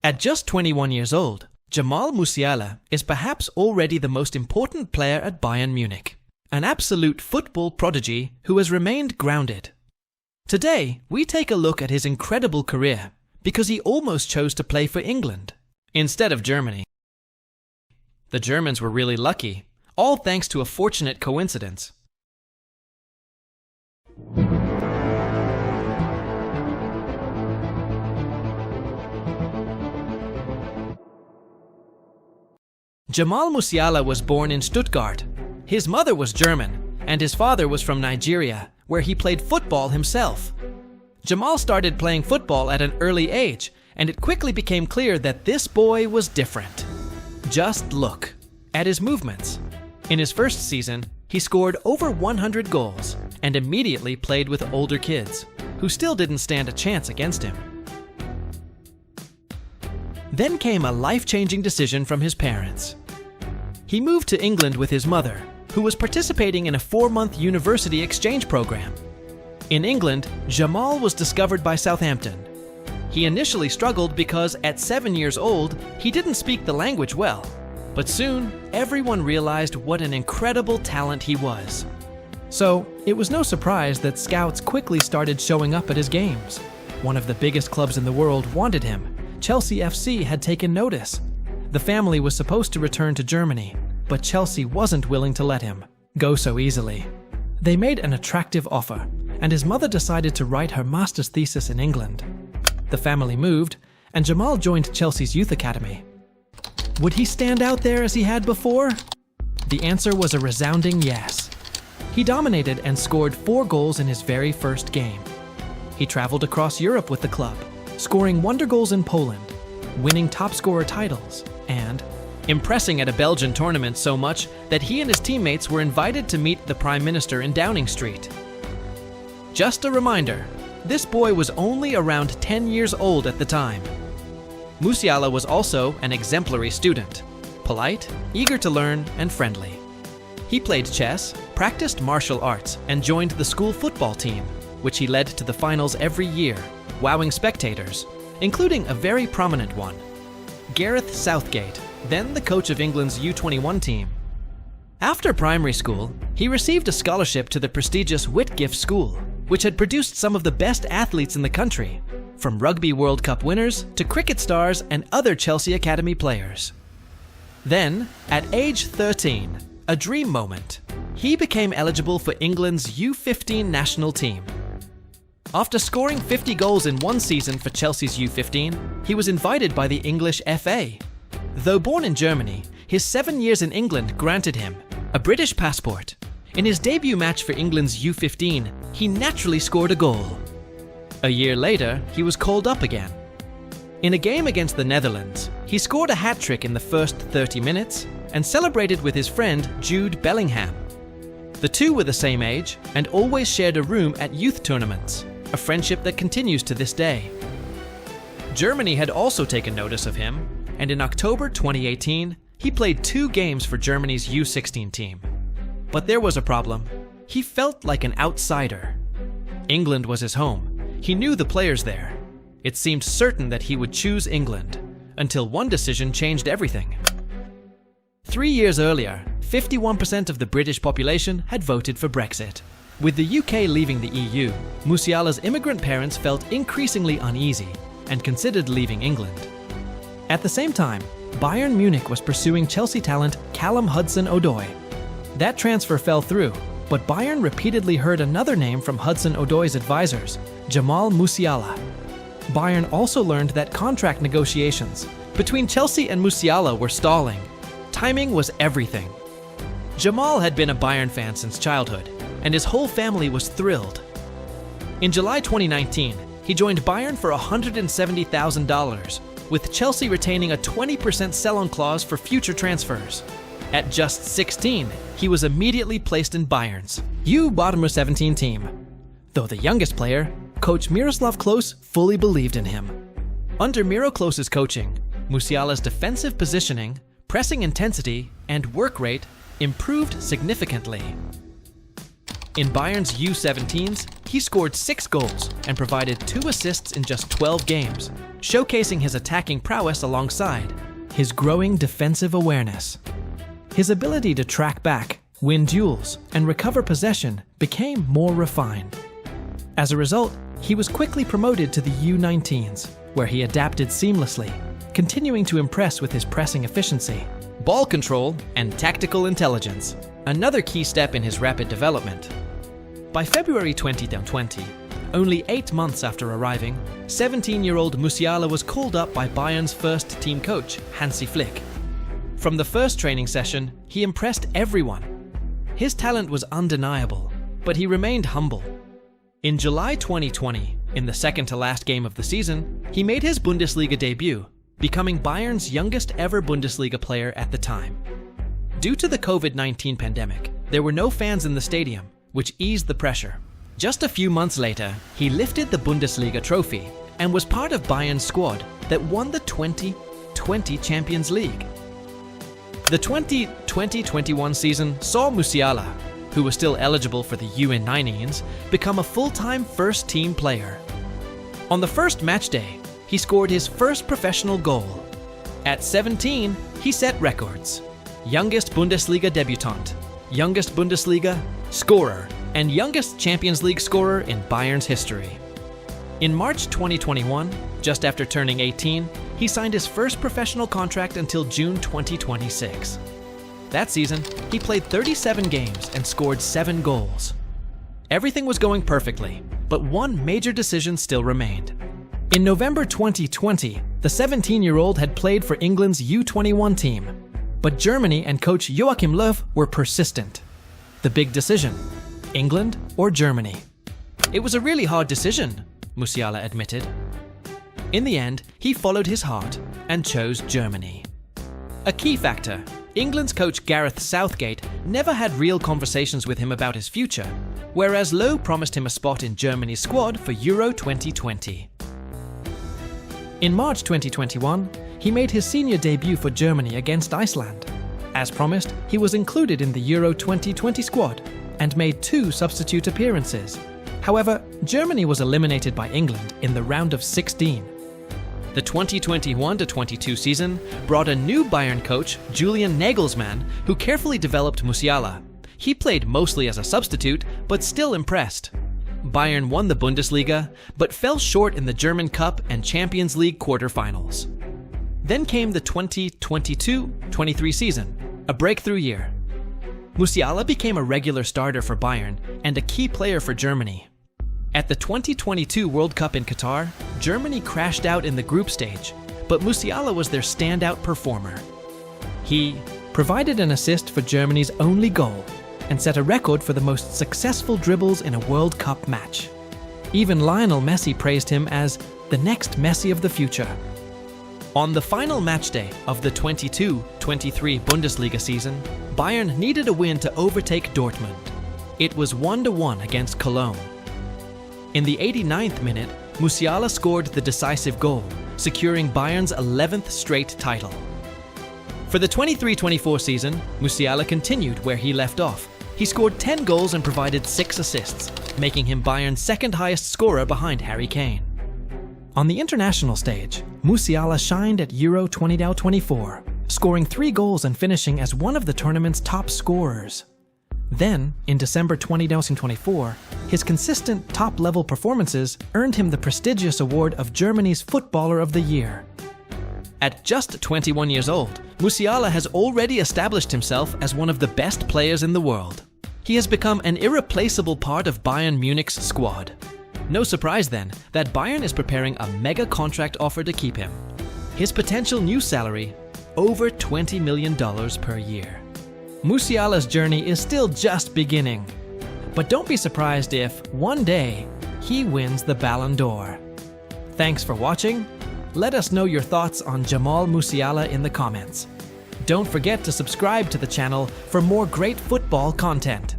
At just 21 years old, Jamal Musiala is perhaps already the most important player at Bayern Munich, an absolute football prodigy who has remained grounded. Today, we take a look at his incredible career because he almost chose to play for England instead of Germany. The Germans were really lucky, all thanks to a fortunate coincidence. Jamal Musiala was born in Stuttgart. His mother was German, and his father was from Nigeria, where he played football himself. Jamal started playing football at an early age, and it quickly became clear that this boy was different. Just look at his movements. In his first season, he scored over 100 goals and immediately played with older kids, who still didn't stand a chance against him. Then came a life-changing decision from his parents. He moved to England with his mother, who was participating in a 4-month university exchange program. In England, Jamal was discovered by Southampton. He initially struggled because at 7 years old, he didn't speak the language well. But soon, everyone realized what an incredible talent he was. So, it was no surprise that scouts quickly started showing up at his games. One of the biggest clubs in the world wanted him. Chelsea FC had taken notice. The family was supposed to return to Germany, but Chelsea wasn't willing to let him go so easily. They made an attractive offer, and his mother decided to write her master's thesis in England. The family moved, and Jamal joined Chelsea's youth academy. Would he stand out there as he had before? The answer was a resounding yes. He dominated and scored 4 goals in his very first game. He traveled across Europe with the club, scoring wonder goals in Poland, winning top scorer titles, and impressing at a Belgian tournament so much that he and his teammates were invited to meet the Prime Minister in Downing Street. Just a reminder, this boy was only around 10 years old at the time. Musiala was also an exemplary student, polite, eager to learn, and friendly. He played chess, practiced martial arts, and joined the school football team, which he led to the finals every year, wowing spectators, including a very prominent one, Gareth Southgate, then the coach of England's U21 team. After primary school, he received a scholarship to the prestigious Whitgift School, which had produced some of the best athletes in the country, from Rugby World Cup winners to cricket stars and other Chelsea Academy players. Then, at age 13, a dream moment, he became eligible for England's U15 national team. After scoring 50 goals in one season for Chelsea's U15, he was invited by the English FA. Though born in Germany, his 7 years in England granted him a British passport. In his debut match for England's U15, he naturally scored a goal. A year later, he was called up again. In a game against the Netherlands, he scored a hat-trick in the first 30 minutes and celebrated with his friend Jude Bellingham. The two were the same age and always shared a room at youth tournaments, a friendship that continues to this day. Germany had also taken notice of him, and in October 2018, he played 2 games for Germany's U16 team. But there was a problem. He felt like an outsider. England was his home. He knew the players there. It seemed certain that he would choose England, until one decision changed everything. 3 years earlier, 51% of the British population had voted for Brexit. With the UK leaving the EU, Musiala's immigrant parents felt increasingly uneasy and considered leaving England. At the same time, Bayern Munich was pursuing Chelsea talent Callum Hudson-Odoi. That transfer fell through, but Bayern repeatedly heard another name from Hudson-Odoi's advisors, Jamal Musiala. Bayern also learned that contract negotiations between Chelsea and Musiala were stalling. Timing was everything. Jamal had been a Bayern fan since childhood, and his whole family was thrilled. In July 2019, he joined Bayern for $170,000, with Chelsea retaining a 20% sell-on clause for future transfers. At just 16, he was immediately placed in Bayern's U-17 team. Though the youngest player, coach Miroslav Klose fully believed in him. Under Miro Klose's coaching, Musiala's defensive positioning, pressing intensity, and work rate improved significantly. In Bayern's U-17s, he scored 6 goals and provided 2 assists in just 12 games, showcasing his attacking prowess alongside his growing defensive awareness. His ability to track back, win duels, and recover possession became more refined. As a result, he was quickly promoted to the U19s, where he adapted seamlessly, continuing to impress with his pressing efficiency, ball control, and tactical intelligence, another key step in his rapid development. By February 2020, only 8 months after arriving, 17-year-old Musiala was called up by Bayern's first team coach, Hansi Flick. From the first training session, he impressed everyone. His talent was undeniable, but he remained humble. In July 2020, in the second-to-last game of the season, he made his Bundesliga debut, becoming Bayern's youngest ever Bundesliga player at the time. Due to the COVID-19 pandemic, there were no fans in the stadium, which eased the pressure. Just a few months later, he lifted the Bundesliga trophy and was part of Bayern's squad that won the 2020 Champions League. The 2020-21 season saw Musiala, who was still eligible for the U19s, become a full-time first-team player. On the first match day, he scored his first professional goal. At 17, he set records: youngest Bundesliga debutant, youngest Bundesliga scorer, and youngest Champions League scorer in Bayern's history. In March 2021, just after turning 18, he signed his first professional contract until June 2026. That season, he played 37 games and scored 7 goals. Everything was going perfectly, but one major decision still remained. In November 2020, the 17-year-old had played for England's U21 team, but Germany and coach Joachim Löw were persistent. The big decision: England or Germany? It was a really hard decision, Musiala admitted. In the end, he followed his heart and chose Germany. A key factor: England's coach Gareth Southgate never had real conversations with him about his future, whereas Löw promised him a spot in Germany's squad for Euro 2020. In March 2021, he made his senior debut for Germany against Iceland. As promised, he was included in the Euro 2020 squad and made 2 substitute appearances. However, Germany was eliminated by England in the round of 16. The 2021-22 season brought a new Bayern coach, Julian Nagelsmann, who carefully developed Musiala. He played mostly as a substitute, but still impressed. Bayern won the Bundesliga, but fell short in the German Cup and Champions League quarter-finals. Then came the 2022-23 season, a breakthrough year. Musiala became a regular starter for Bayern and a key player for Germany. At the 2022 World Cup in Qatar, Germany crashed out in the group stage, but Musiala was their standout performer. He provided an assist for Germany's only goal and set a record for the most successful dribbles in a World Cup match. Even Lionel Messi praised him as the next Messi of the future. On the final match day of the 22-23 Bundesliga season, Bayern needed a win to overtake Dortmund. It was 1-1 against Cologne. In the 89th minute, Musiala scored the decisive goal, securing Bayern's 11th straight title. For the 23-24 season, Musiala continued where he left off. He scored 10 goals and provided 6 assists, making him Bayern's second highest scorer behind Harry Kane. On the international stage, Musiala shined at Euro 2024, scoring 3 goals and finishing as one of the tournament's top scorers. Then, in December 2024, his consistent top-level performances earned him the prestigious award of Germany's Footballer of the Year. At just 21 years old, Musiala has already established himself as one of the best players in the world. He has become an irreplaceable part of Bayern Munich's squad. No surprise then that Bayern is preparing a mega contract offer to keep him. His potential new salary, over $20 million per year. Musiala's journey is still just beginning. But don't be surprised if, one day, he wins the Ballon d'Or. Thanks for watching. Let us know your thoughts on Jamal Musiala in the comments. Don't forget to subscribe to the channel for more great football content.